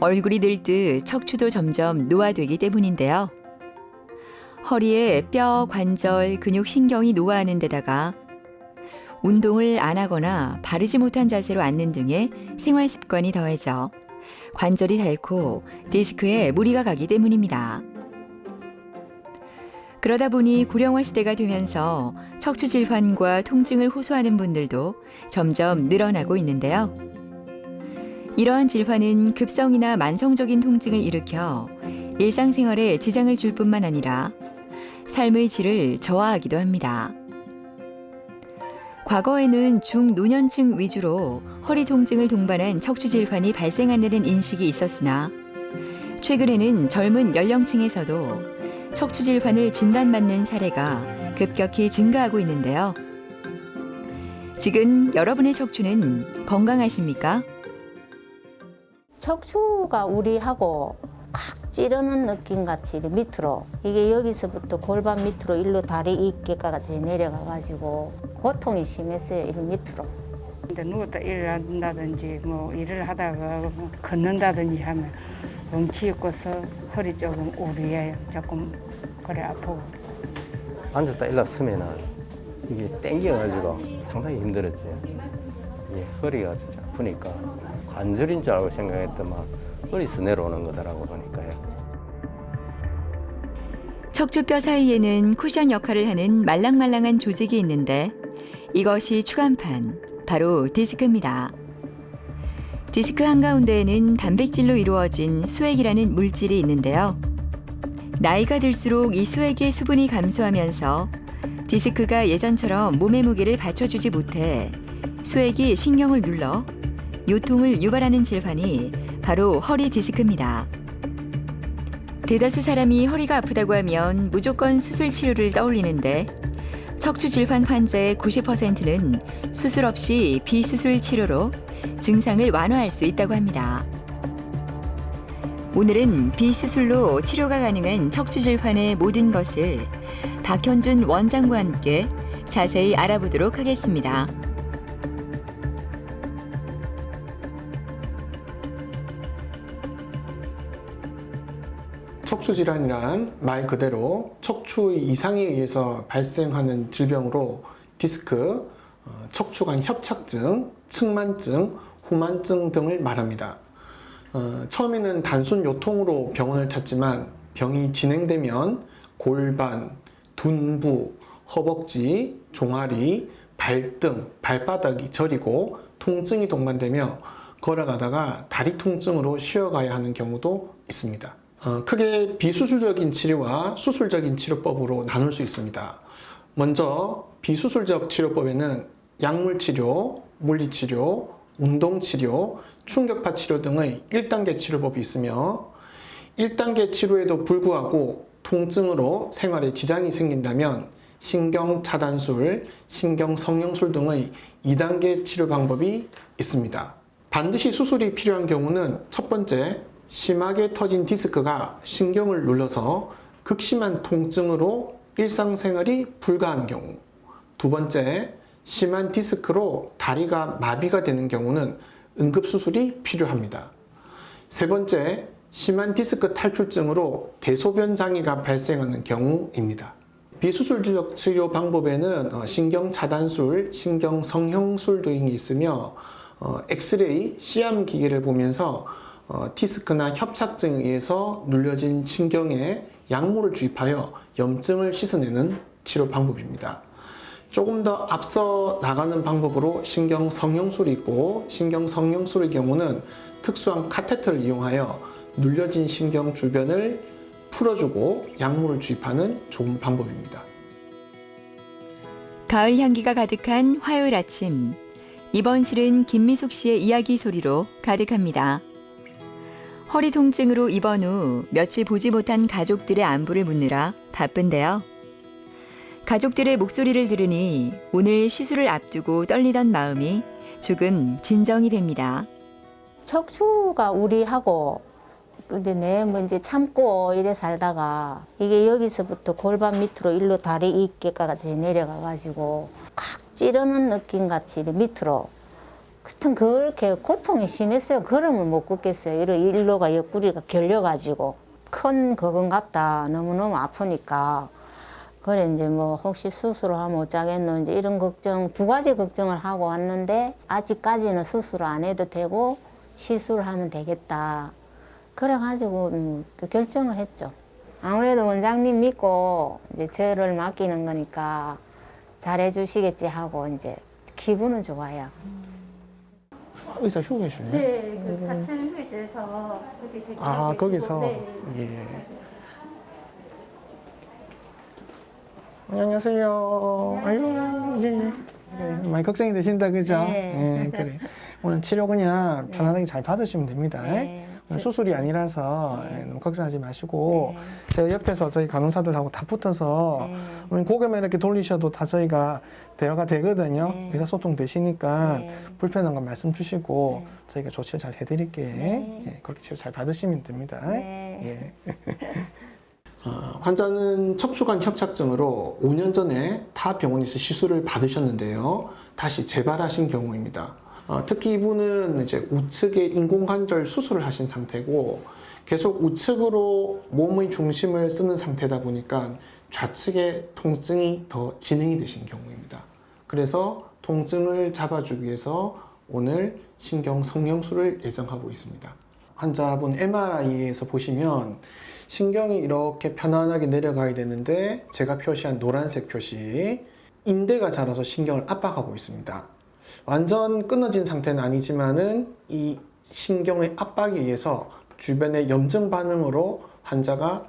얼굴이 늘 듯 척추도 점점 노화되기 때문인데요. 허리에 뼈, 관절, 근육, 신경이 노화하는 데다가 운동을 안 하거나 바르지 못한 자세로 앉는 등의 생활 습관이 더해져 관절이 닳고 디스크에 무리가 가기 때문입니다. 그러다 보니 고령화 시대가 되면서 척추 질환과 통증을 호소하는 분들도 점점 늘어나고 있는데요. 이러한 질환은 급성이나 만성적인 통증을 일으켜 일상생활에 지장을 줄 뿐만 아니라 삶의 질을 저하하기도 합니다. 과거에는 중노년층 위주로 허리 통증을 동반한 척추 질환이 발생한다는 인식이 있었으나 최근에는 젊은 연령층에서도 척추 질환을 진단받는 사례가 급격히 증가하고 있는데요. 지금 여러분의 척추는 건강하십니까? 척추가 우리하고 칵 찌르는 느낌 같이 밑으로 이게 여기서부터 골반 밑으로 일로 다리 이께까지 내려가가지고 고통이 심했어요. 이 밑으로. 근데 누웠다 일을 한다든지 뭐 일을 하다가 걷는다든지 하면 엉치 있고서 허리 조금 우리해요. 조금 그래 아프고. 앉았다 일어서면은 이게 땡겨가지고 상당히 힘들었지. 이게 허리가 진짜 아프니까 관절인 줄 알고 생각했더만 허리에서 내려오는 거더라고 보니까요. 척추뼈 사이에는 쿠션 역할을 하는 말랑말랑한 조직이 있는데 이것이 추간판, 바로 디스크입니다. 디스크 한가운데에는 단백질로 이루어진 수액이라는 물질이 있는데요. 나이가 들수록 이 수액의 수분이 감소하면서 디스크가 예전처럼 몸의 무게를 받쳐주지 못해 수액이 신경을 눌러 요통을 유발하는 질환이 바로 허리 디스크입니다. 대다수 사람이 허리가 아프다고 하면 무조건 수술 치료를 떠올리는데 척추 질환 환자의 90%는 수술 없이 비수술 치료로 증상을 완화할 수 있다고 합니다. 오늘은 비수술로 치료가 가능한 척추 질환의 모든 것을 박현준 원장과 함께 자세히 알아보도록 하겠습니다. 척추질환이란 말 그대로 척추의 이상에 의해서 발생하는 질병으로 디스크, 척추관 협착증, 측만증, 후만증 등을 말합니다. 처음에는 단순 요통으로 병원을 찾지만 병이 진행되면 골반, 둔부, 허벅지, 종아리, 발등, 발바닥이 저리고 통증이 동반되며 걸어가다가 다리 통증으로 쉬어가야 하는 경우도 있습니다. 크게 비수술적인 치료와 수술적인 치료법으로 나눌 수 있습니다. 먼저 비수술적 치료법에는 약물치료, 물리치료, 운동치료, 충격파 치료 등의 1단계 치료법이 있으며 1단계 치료에도 불구하고 통증으로 생활에 지장이 생긴다면 신경차단술, 신경성형술 등의 2단계 치료 방법이 있습니다. 반드시 수술이 필요한 경우는 첫 번째, 심하게 터진 디스크가 신경을 눌러서 극심한 통증으로 일상생활이 불가한 경우. 두 번째, 심한 디스크로 다리가 마비가 되는 경우는 응급수술이 필요합니다. 세 번째, 심한 디스크 탈출증으로 대소변 장애가 발생하는 경우입니다. 비수술적 치료 방법에는 신경차단술, 신경성형술 등이 있으며 엑스레이, 시암 기계를 보면서 디스크나 협착증에 의해서 눌려진 신경에 약물을 주입하여 염증을 씻어내는 치료 방법입니다. 조금 더 앞서 나가는 방법으로 신경성형술이 있고 신경성형술의 경우는 특수한 카테터를 이용하여 눌려진 신경 주변을 풀어주고 약물을 주입하는 좋은 방법입니다. 가을 향기가 가득한 화요일 아침. 이번 실은 김미숙 씨의 이야기 소리로 가득합니다. 허리 통증으로 입원 후 며칠 보지 못한 가족들의 안부를 묻느라 바쁜데요. 가족들의 목소리를 들으니 오늘 시술을 앞두고 떨리던 마음이 조금 진정이 됩니다. 척추가 우리하고 근데 뭐 이제 참고 이래 살다가 이게 여기서부터 골반 밑으로 일로 다리 이께까지 내려가가지고 칵 찌르는 느낌 같이 밑으로. 그땐 그렇게 고통이 심했어요. 걸음을 못 걷겠어요. 일로가 옆구리가 결려가지고 큰 그건갑다. 너무너무 아프니까. 그래 이제 뭐 혹시 수술을 하면 어쩌겠노 이제 이런 걱정 두 가지 걱정을 하고 왔는데 아직까지는 수술 안 해도 되고 시술하면 되겠다. 그래가지고 결정을 했죠. 아무래도 원장님 믿고 이제 저를 맡기는 거니까 잘해주시겠지 하고 이제 기분은 좋아요. 의사 휴게실이요? 네, 그 4층 휴게실에서 거기 대기. 아, 거기서? 네. 예. 안녕하세요. 아유, 예. 많이 걱정이 되신다, 그죠? 네. 예, 그래. 오늘 치료 그냥 편안하게 잘 받으시면 됩니다. 네. 오늘 수술이 아니라서 너무 걱정하지 마시고 제가 옆에서 저희 간호사들하고 다 붙어서 고개만 이렇게 돌리셔도 다 저희가 대화가 되거든요. 의사소통 되시니까 불편한 건 말씀 주시고 저희가 조치를 잘 해드릴게. 예, 그렇게 치료 잘 받으시면 됩니다. 예. 환자는 척추관 협착증으로 5년 전에 타 병원에서 시술을 받으셨는데요. 다시 재발하신 경우입니다. 특히 이분은 이제 우측에 인공관절 수술을 하신 상태고 계속 우측으로 몸의 중심을 쓰는 상태다 보니까 좌측에 통증이 더 진행이 되신 경우입니다. 그래서 통증을 잡아주기 위해서 오늘 신경성형술을 예정하고 있습니다. 환자분 MRI에서 보시면 신경이 이렇게 편안하게 내려가야 되는데 제가 표시한 노란색 표시 인대가 자라서 신경을 압박하고 있습니다. 완전 끊어진 상태는 아니지만은 이 신경의 압박에 의해서 주변의 염증 반응으로 환자가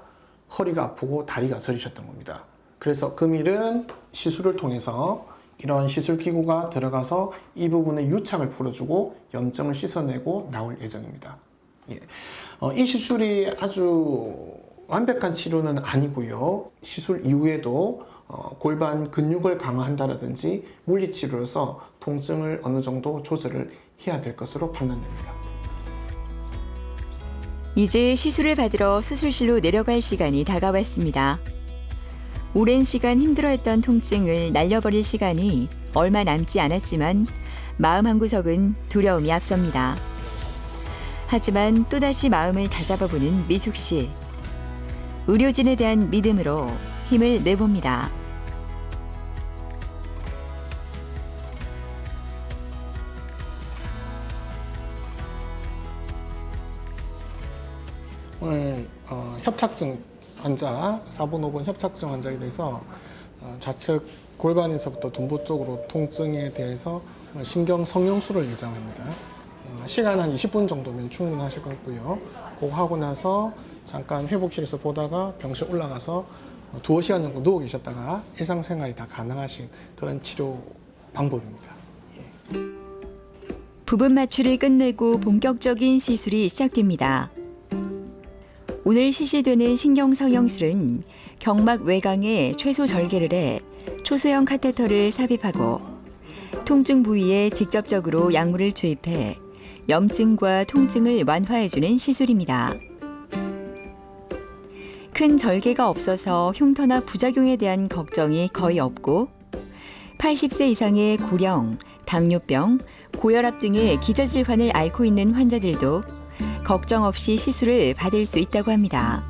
허리가 아프고 다리가 저리셨던 겁니다. 그래서 금일은 시술을 통해서 이런 시술 기구가 들어가서 이 부분의 유착을 풀어주고 염증을 씻어내고 나올 예정입니다. 예. 이 시술이 아주 완벽한 치료는 아니고요. 시술 이후에도 골반 근육을 강화한다라든지 물리치료로서 통증을 어느 정도 조절을 해야 될 것으로 판단됩니다. 이제 시술을 받으러 수술실로 내려갈 시간이 다가왔습니다. 오랜 시간 힘들어했던 통증을 날려버릴 시간이 얼마 남지 않았지만 마음 한구석은 두려움이 앞섭니다. 하지만 또다시 마음을 다잡아보는 미숙 씨. 의료진에 대한 믿음으로 힘을 내봅니다. 오늘 협착증 환자, 4번, 5번 협착증 환자에 대해서 좌측 골반에서부터 둔부 쪽으로 통증에 대해서 신경 성형술을 예정합니다. 시간 한 20분 정도면 충분하실 것 같고요. 그거 하고 나서 잠깐 회복실에서 보다가 병실 올라가서 두어 시간 정도 누워 계셨다가 일상생활이 다 가능하신 그런 치료 방법입니다. 부분 마취를 끝내고 본격적인 시술이 시작됩니다. 오늘 실시되는 신경성형술은 경막 외곽에 최소 절개를 해 초소형 카테터를 삽입하고 통증 부위에 직접적으로 약물을 주입해 염증과 통증을 완화해주는 시술입니다. 큰 절개가 없어서 흉터나 부작용에 대한 걱정이 거의 없고 80세 이상의 고령, 당뇨병, 고혈압 등의 기저질환을 앓고 있는 환자들도 걱정 없이 시술을 받을 수 있다고 합니다.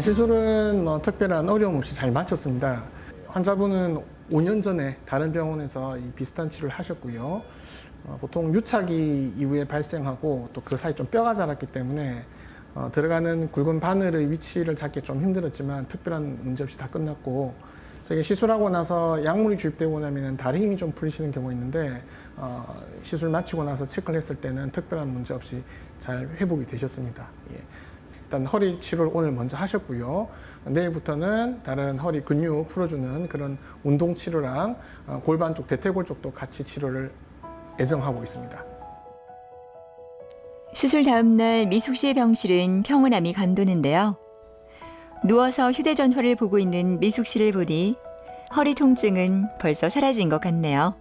시술은 특별한 어려움 없이 잘 마쳤습니다. 환자분은 5년 전에 다른 병원에서 이 비슷한 치료를 하셨고요. 보통 유착이 이후에 발생하고 또 그 사이 좀 뼈가 자랐기 때문에 들어가는 굵은 바늘의 위치를 찾기 좀 힘들었지만 특별한 문제 없이 다 끝났고, 저게 시술하고 나서 약물이 주입되고 나면 다리 힘이 좀 풀리시는 경우가 있는데 시술 마치고 나서 체크를 했을 때는 특별한 문제 없이 잘 회복이 되셨습니다. 예. 일단 허리 치료를 오늘 먼저 하셨고요. 내일부터는 다른 허리 근육 풀어주는 그런 운동 치료랑 골반 쪽, 대퇴골 쪽도 같이 치료를 예정하고 있습니다. 수술 다음 날 미숙 씨의 병실은 평온함이 감도는데요. 누워서 휴대전화를 보고 있는 미숙 씨를 보니 허리 통증은 벌써 사라진 것 같네요.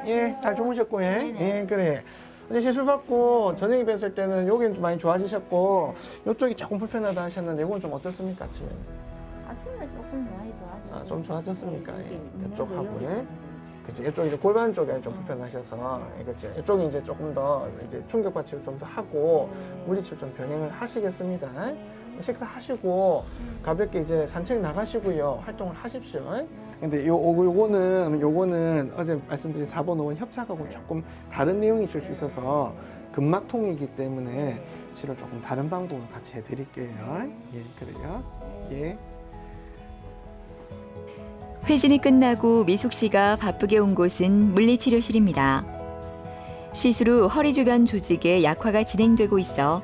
예, 잘 주무셨고, 예, 그래. 어제 시술 받고 저녁에 뵀을 때는 여기는 좀 많이 좋아지셨고, 이쪽이 조금 불편하다 하셨는데, 이건 좀 어떻습니까, 아침에? 아침에 조금 많이 좋아졌어요. 좀 좋아졌습니까? 예. 이쪽하고, 예. 그치, 이쪽 이제 골반 쪽에 좀 불편하셔서, 그치. 이쪽이 이제 조금 더 이제 충격받치를 좀 더 하고, 물리치료 좀 병행을 하시겠습니다. 식사하시고, 가볍게 이제 산책 나가시고요. 활동을 하십시오. 근데 요거는 어제 말씀드린 4번, 5번 협착하고 조금 다른 내용이실 수 있어서 근막통이기 때문에 치료 조금 다른 방법으로 같이 해드릴게요. 예, 그래요. 예. 회진이 끝나고 미숙 씨가 바쁘게 온 곳은 물리치료실입니다. 시술 후 허리 주변 조직의 약화가 진행되고 있어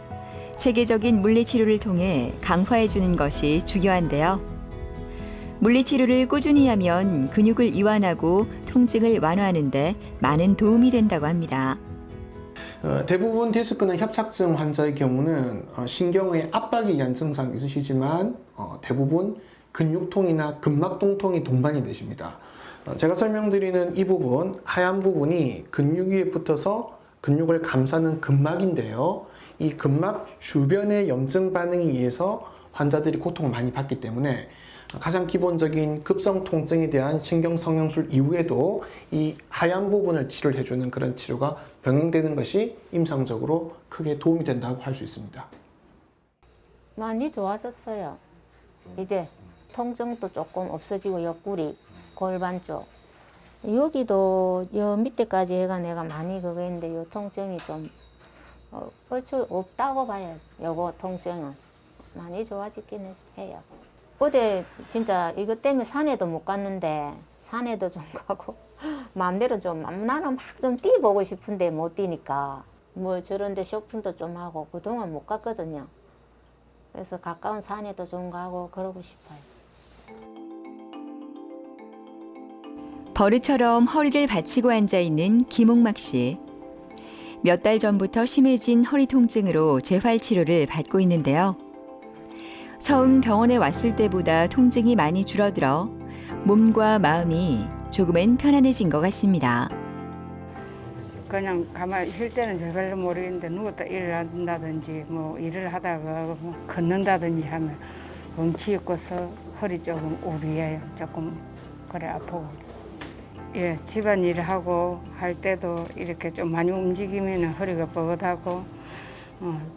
체계적인 물리치료를 통해 강화해주는 것이 중요한데요. 물리치료를 꾸준히 하면 근육을 이완하고 통증을 완화하는 데 많은 도움이 된다고 합니다. 대부분 디스크나 협착증 환자의 경우는 신경의 압박에 의한 증상이 있으시지만 대부분 근육통이나 근막통통이 동반이 되십니다. 제가 설명드리는 이 부분, 하얀 부분이 근육 위에 붙어서 근육을 감싸는 근막인데요. 이 근막 주변의 염증 반응에 의해서 환자들이 고통을 많이 받기 때문에 가장 기본적인 급성 통증에 대한 신경성형술 이후에도 이 하얀 부분을 치료를 해주는 그런 치료가 병행되는 것이 임상적으로 크게 도움이 된다고 할 수 있습니다. 많이 좋아졌어요. 이제 통증도 조금 없어지고 옆구리, 골반 쪽. 여기도 여 밑에까지 해가 내가 많이 그거 했는데 요 통증이 좀 얼추 없다고 봐요. 요거 통증은 많이 좋아지기는 해요. 어제 진짜 이것 때문에 산에도 못 갔는데 산에도 좀 가고 마음대로 좀 나는 막 좀 뛰어보고 싶은데 못 뛰니까 뭐 저런데 쇼핑도 좀 하고 그동안 못 갔거든요. 그래서 가까운 산에도 좀 가고 그러고 싶어요. 버릇처럼 허리를 받치고 앉아있는 김옥막 씨. 몇 달 전부터 심해진 허리 통증으로 재활 치료를 받고 있는데요. 처음 병원에 왔을 때보다 통증이 많이 줄어들어 몸과 마음이 조금은 편안해진 것 같습니다. 그냥 가만히 쉴 때는 잘 별로 모르겠는데 누웠다 일어난다든지 뭐 일을 하다가 뭐 걷는다든지 하면 엉치 있고서 허리 조금 오리해요. 조금 그래 아프고. 예, 집안일 하고 할 때도 이렇게 좀 많이 움직이면 허리가 뻐근하고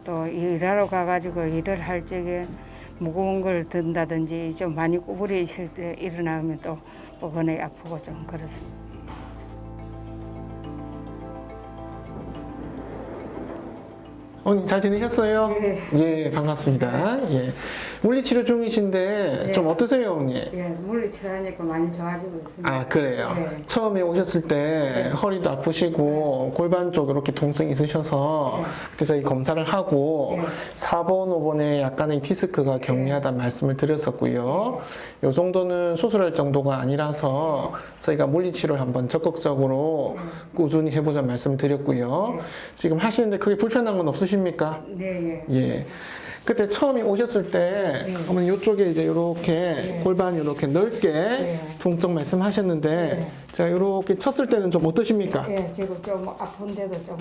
또 일하러 가가지고 일을 할 적에 무거운 걸 든다든지 좀 많이 구부려 있을 때 일어나면 또 뻐근하게 아프고 좀 그렇습니다. 어머니 잘 지내셨어요? 네. 예, 반갑습니다. 예. 물리치료 중이신데 네. 좀 어떠세요, 어머니? 예, 물리치료하니까 많이 좋아지고 있습니다. 아, 그래요. 네. 처음에 오셨을 때 허리도 아프시고 골반 쪽 이렇게 통증이 있으셔서 그때 저희 검사를 하고 4번, 5번에 약간의 디스크가 경미하다는 말씀을 드렸었고요. 이 정도는 수술할 정도가 아니라서 저희가 물리치료를 한번 적극적으로 꾸준히 해보자 말씀을 드렸고요. 지금 하시는데 그게 불편한 건 없으십니까? 네, 예. 그때 처음에 오셨을 때 어머니 이쪽에 이제 이렇게 골반이 이렇게 넓게 통증 말씀하셨는데 제가 이렇게 쳤을 때는 좀 어떠십니까? 예, 지금 좀 아픈데도 좀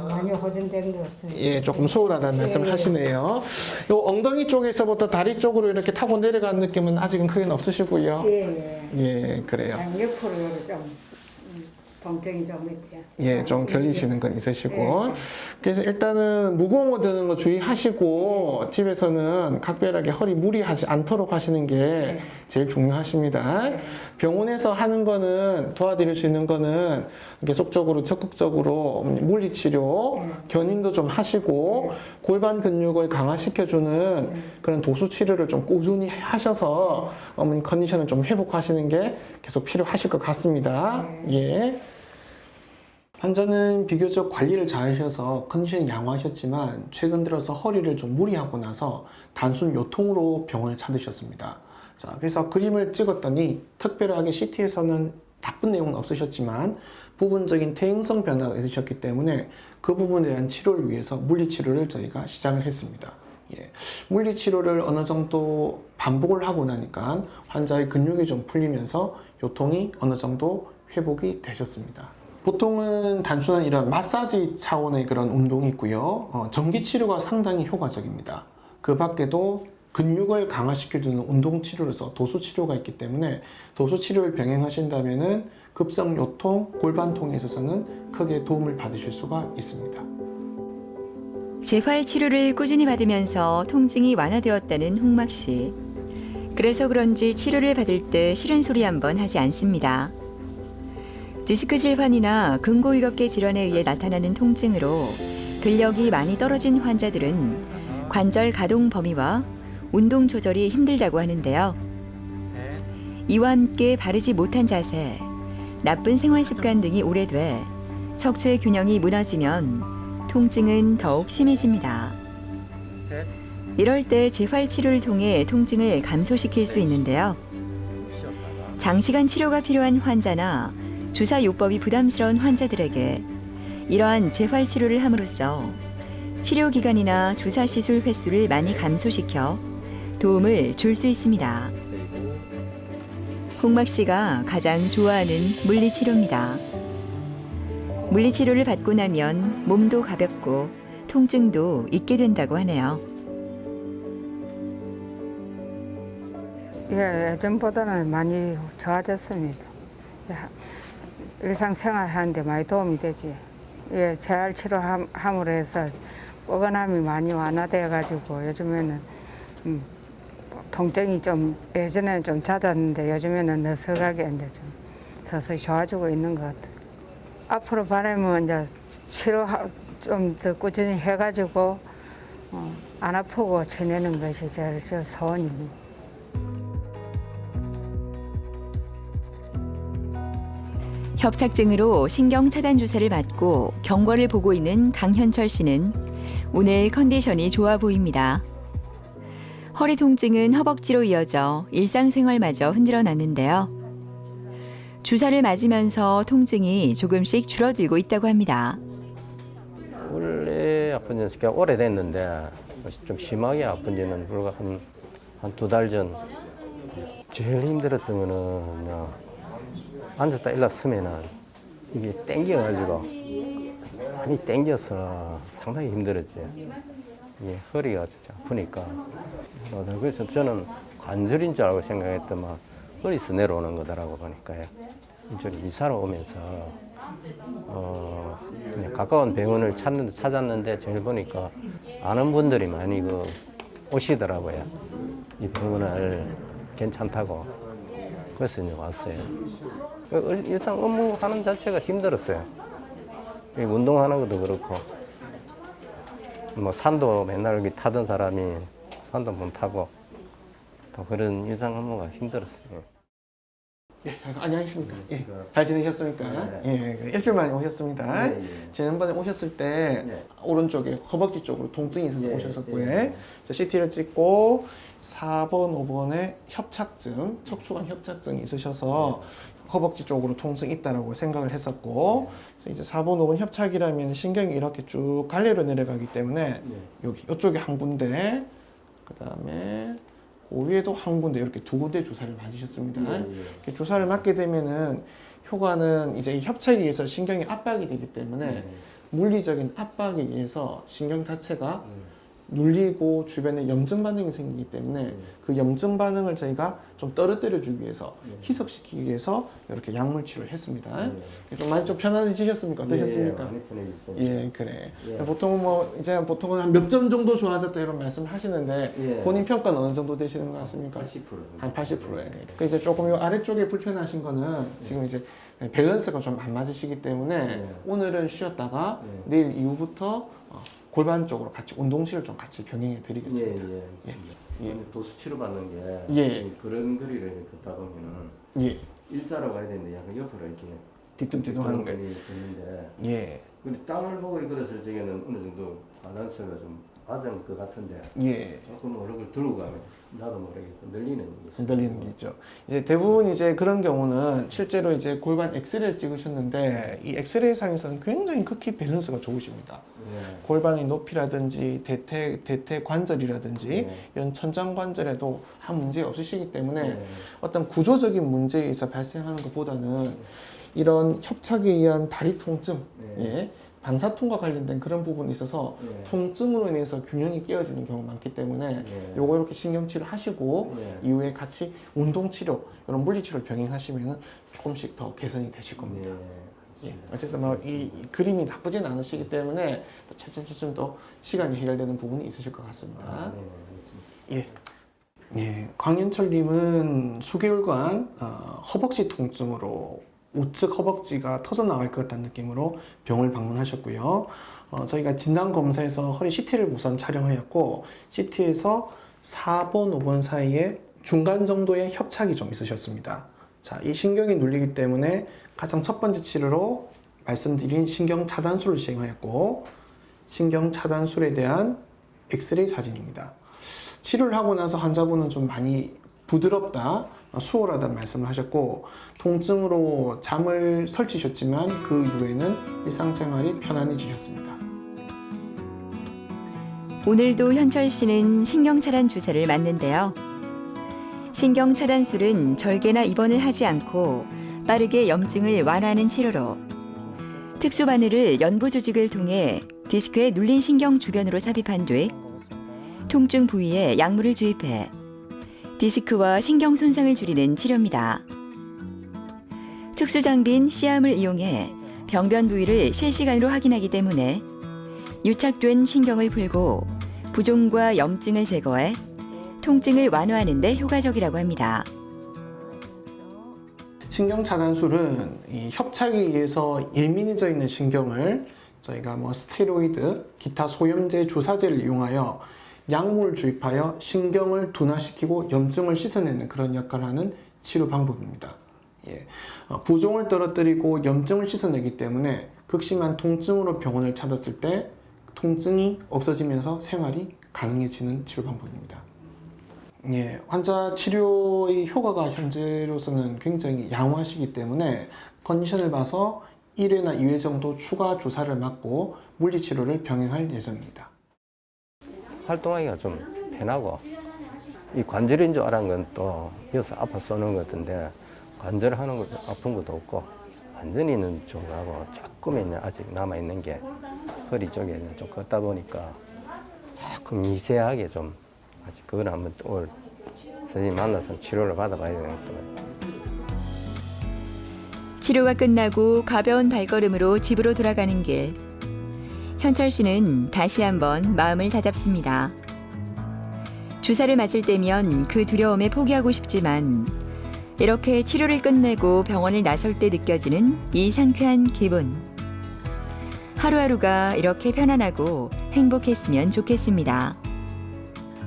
많이 호전된 것 같아요. 예, 조금 소홀하다는 말씀을 하시네요. 요 엉덩이 쪽에서부터 다리 쪽으로 이렇게 타고 내려가는 느낌은 아직은 크게는 없으시고요. 예, 예, 그래요. 옆으로 좀 통증이 좀 있죠. 예, 좀 결리시는 건 있으시고. 그래서 일단은 무거운 거 드는 거 주의하시고 집에서는 각별하게 허리 무리하지 않도록 하시는 게 제일 중요하십니다. 병원에서 하는 거는 도와드릴 수 있는 거는 계속적으로 적극적으로 물리치료, 견인도 좀 하시고 골반 근육을 강화시켜주는 그런 도수 치료를 좀 꾸준히 하셔서 어머니 컨디션을 좀 회복하시는 게 계속 필요하실 것 같습니다. 예. 환자는 비교적 관리를 잘 하셔서 컨디션이 양호하셨지만 최근 들어서 허리를 좀 무리하고 나서 단순 요통으로 병원을 찾으셨습니다. 자, 그래서 그림을 찍었더니 특별하게 CT에서는 나쁜 내용은 없으셨지만 부분적인 퇴행성 변화가 있으셨기 때문에 그 부분에 대한 치료를 위해서 물리치료를 저희가 시작을 했습니다. 예. 물리치료를 어느 정도 반복을 하고 나니까 환자의 근육이 좀 풀리면서 요통이 어느 정도 회복이 되셨습니다. 보통은 단순한 이런 마사지 차원의 그런 운동이 있고요. 전기치료가 상당히 효과적입니다. 그 밖에도 근육을 강화시켜주는 운동치료로서 도수치료가 있기 때문에 도수치료를 병행하신다면 급성 요통, 골반통에 있어서는 크게 도움을 받으실 수가 있습니다. 재활 치료를 꾸준히 받으면서 통증이 완화되었다는 홍막 씨. 그래서 그런지 치료를 받을 때 싫은 소리 한번 하지 않습니다. 디스크 질환이나 근고일격계 질환에 의해 나타나는 통증으로 근력이 많이 떨어진 환자들은 관절 가동 범위와 운동 조절이 힘들다고 하는데요. 이와 함께 바르지 못한 자세, 나쁜 생활 습관 등이 오래돼 척추의 균형이 무너지면 통증은 더욱 심해집니다. 이럴 때 재활 치료를 통해 통증을 감소시킬 수 있는데요. 장시간 치료가 필요한 환자나 주사 요법이 부담스러운 환자들에게 이러한 재활 치료를 함으로써 치료 기간이나 주사 시술 횟수를 많이 감소시켜 도움을 줄 수 있습니다. 홍막 씨가 가장 좋아하는 물리치료입니다. 물리치료를 받고 나면 몸도 가볍고 통증도 잊게 된다고 하네요. 예, 예전보다는 많이 좋아졌습니다. 일상생활 하는데 많이 도움이 되지. 예, 재활 치료함으로 해서 뻐근함이 많이 완화되어가지고 요즘에는 통증이 좀 예전에는 좀 잦았는데 요즘에는 너석하게 이제 좀 서서히 좋아지고 있는 것 같아요. 앞으로 바라면 이제 치료 좀 더 꾸준히 해가지고 안 아프고 지내는 것이 제일 소원입니다. 협착증으로 신경 차단 주사를 맞고 경과를 보고 있는 강현철 씨는 오늘 컨디션이 좋아 보입니다. 허리 통증은 허벅지로 이어져 일상생활마저 흔들어 놨는데요. 주사를 맞으면서 통증이 조금씩 줄어들고 있다고 합니다. 원래 아픈 지는 꽤 오래됐는데 좀 심하게 아픈 지는 불과 한 2달 전. 제일 힘들었던 거는 그냥 앉았다 일어서면은 이게 땡겨가지고 많이 땡겨서 상당히 힘들었지. 이게 허리가 진짜 아프니까. 그래서 저는 관절인 줄 알고 생각했더만 허리에서 내려오는 거더라고 보니까요. 이쪽 이사로 오면서 그냥 가까운 병원을 찾았는데 제일 보니까 아는 분들이 많이 오시더라고요. 이 병원을 괜찮다고. 그래서 이제 왔어요. 일상 업무하는 자체가 힘들었어요. 운동하는 것도 그렇고, 뭐 산도 맨날 여기 타던 사람이 산도 못 타고, 또 그런 일상 업무가 힘들었어요. 예, 안녕하십니까. 예, 잘 지내셨습니까? 예, 일주일 만에 오셨습니다. 지난번에 오셨을 때 오른쪽에 허벅지 쪽으로 통증이 있어서 오셨었고요. 그래서 CT를 찍고 4번, 5번에 협착증, 척추관 협착증이 있으셔서 허벅지 쪽으로 통증이 있다라고 생각을 했었고, 그래서 이제 4번, 5번 협착이라면 신경이 이렇게 쭉 갈래로 내려가기 때문에 여기 이쪽에 한 군데, 그 다음에 그 위에도 한 군데 이렇게 두 군데 주사를 맞으셨습니다. 이렇게 주사를 맞게 되면은 효과는 이제 이 협착에 의해서 신경이 압박이 되기 때문에 물리적인 압박에 의해서 신경 자체가 눌리고 주변에 염증 반응이 생기기 때문에 그 염증 반응을 저희가 좀 떨어뜨려 주기 위해서 희석시키기 위해서 이렇게 약물 치료를 했습니다. 좀 많이 좀 편안해지셨습니까? 어떠셨습니까? 많이 편해졌어요. 예, 그래. 보통은 뭐 이제 보통은 한 몇 점 정도 좋아졌다 이런 말씀을 하시는데 본인 평가는 어느 정도 되시는 것 같습니까? 80%. 한 80%에. 그 이제 조금 요 아래쪽에 불편하신 거는 지금 이제 밸런스가 좀 안 맞으시기 때문에 오늘은 쉬었다가 내일 이후부터 골반 쪽으로 같이 운동실을 좀 같이 병행해 드리겠습니다. 도수 치료 받는 게 그런 거리를 걷다 보면은 예. 일자로 가야 되는데 약간 옆으로 이렇게 뒤뚱뒤뚱 하는 거. 있는데 예. 근데 땅을 보고 이거를 적에는 어느 정도 밸런스가 좀 맞은 것 같은데 예. 조금 어느 걸 들고 가면 나도 모르게 흔들리는 게 있어요. 흔들리는 게 있죠. 이제 대부분 이제 그런 경우는 실제로 이제 골반 엑스레이를 찍으셨는데 이 엑스레이 상에서는 굉장히 극히 밸런스가 좋으십니다. 골반의 높이라든지 대퇴 관절이라든지 이런 천장 관절에도 한 문제 없으시기 때문에 어떤 구조적인 문제에 의해서 발생하는 것보다는 이런 협착에 의한 다리 통증, 방사통과 관련된 그런 부분이 있어서 통증으로 인해서 균형이 깨어지는 경우가 많기 때문에 요거 이렇게 신경치료 하시고 이후에 같이 운동치료, 이런 물리치료를 병행하시면 조금씩 더 개선이 되실 겁니다. 어쨌든 뭐 이 그림이 나쁘진 않으시기 때문에 또 차츰 또 시간이 해결되는 부분이 있으실 것 같습니다. 예, 광윤철님은 수개월간 허벅지 통증으로 우측 허벅지가 터져나갈 것 같다는 느낌으로 병을 방문하셨고요. 저희가 진단검사에서 허리 CT를 우선 촬영하였고 CT에서 4번, 5번 사이에 중간 정도의 협착이 좀 있으셨습니다. 자, 이 신경이 눌리기 때문에 가장 첫 번째 치료로 말씀드린 신경 차단술을 시행하였고 신경 차단술에 대한 엑스레이 사진입니다. 치료를 하고 나서 환자분은 좀 많이 부드럽다, 수월하다는 말씀을 하셨고 통증으로 잠을 설치셨지만 그 이후에는 일상생활이 편안해지셨습니다. 오늘도 현철 씨는 신경차단 주사를 맞는데요. 신경차단술은 절개나 입원을 하지 않고 빠르게 염증을 완화하는 치료로 특수 바늘을 연부 조직을 통해 디스크에 눌린 신경 주변으로 삽입한 뒤 통증 부위에 약물을 주입해 디스크와 신경 손상을 줄이는 치료입니다. 특수 장비인 시암을 이용해 병변 부위를 실시간으로 확인하기 때문에 유착된 신경을 풀고 부종과 염증을 제거해 통증을 완화하는 데 효과적이라고 합니다. 신경 차단술은 이 협착에 의해서 예민해져 있는 신경을 저희가 뭐 스테로이드, 기타 소염제 주사제를 이용하여 약물을 주입하여 신경을 둔화시키고 염증을 씻어내는 그런 역할을 하는 치료 방법입니다. 부종을 떨어뜨리고 염증을 씻어내기 때문에 극심한 통증으로 병원을 찾았을 때 통증이 없어지면서 생활이 가능해지는 치료 방법입니다. 환자 치료의 효과가 현재로서는 굉장히 양호하시기 때문에 컨디션을 봐서 1회나 2회 정도 추가 주사를 맞고 물리치료를 병행할 예정입니다. 활동하기가 좀 편하고 이 관절인 줄 알았는 건 또 여기서 아파서 오는 것 같은데 관절 하는 것도 아픈 것도 없고 완전히는 좋아하고 조금 아직 남아있는 게 허리 쪽에 좀 걷다 보니까 조금 미세하게 좀 아직 그걸 한번 올 선생님 만나서 치료를 받아봐야 되는 것 같아요. 치료가 끝나고 가벼운 발걸음으로 집으로 돌아가는 길. 현철 씨는 다시 한번 마음을 다잡습니다. 주사를 맞을 때면 그 두려움에 포기하고 싶지만 이렇게 치료를 끝내고 병원을 나설 때 느껴지는 이 상쾌한 기분. 하루하루가 이렇게 편안하고 행복했으면 좋겠습니다.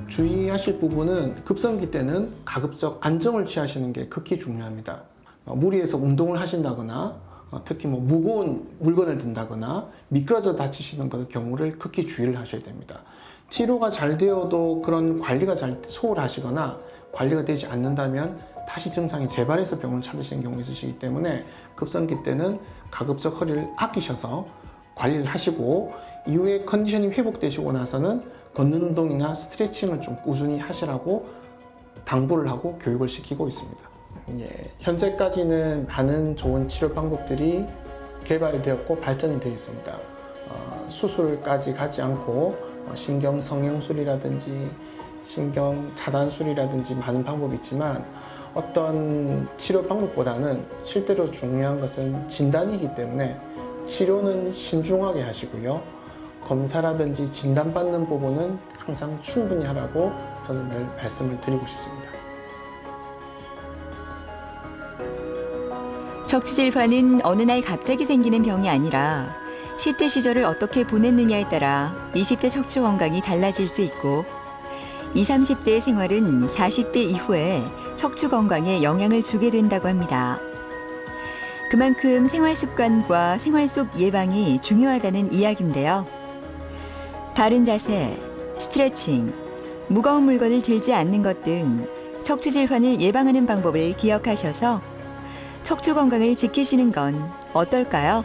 주의하실 부분은 급성기 때는 가급적 안정을 취하시는 게 극히 중요합니다. 무리해서 운동을 하신다거나 특히 무거운 물건을 든다거나 미끄러져 다치시는 경우를 극히 주의를 하셔야 됩니다. 치료가 잘 되어도 그런 관리가 잘 소홀하시거나 관리가 되지 않는다면 다시 증상이 재발해서 병원을 찾으시는 경우가 있으시기 때문에 급성기 때는 가급적 허리를 아끼셔서 관리를 하시고 이후에 컨디션이 회복되시고 나서는 걷는 운동이나 스트레칭을 좀 꾸준히 하시라고 당부를 하고 교육을 시키고 있습니다. 현재까지는 많은 좋은 치료 방법들이 개발되었고 발전이 되어 있습니다. 수술까지 가지 않고 신경 성형술이라든지 신경 차단술이라든지 많은 방법이 있지만 어떤 치료 방법보다는 실제로 중요한 것은 진단이기 때문에 치료는 신중하게 하시고요. 검사라든지 진단받는 부분은 항상 충분히 하라고 저는 늘 말씀을 드리고 싶습니다. 척추질환은 어느 날 갑자기 생기는 병이 아니라 10대 시절을 어떻게 보냈느냐에 따라 20대 척추 건강이 달라질 수 있고 20, 30대의 생활은 40대 이후에 척추 건강에 영향을 주게 된다고 합니다. 그만큼 생활 습관과 생활 속 예방이 중요하다는 이야기인데요. 바른 자세, 스트레칭, 무거운 물건을 들지 않는 것 등 척추 질환을 예방하는 방법을 기억하셔서 척추 건강을 지키시는 건 어떨까요?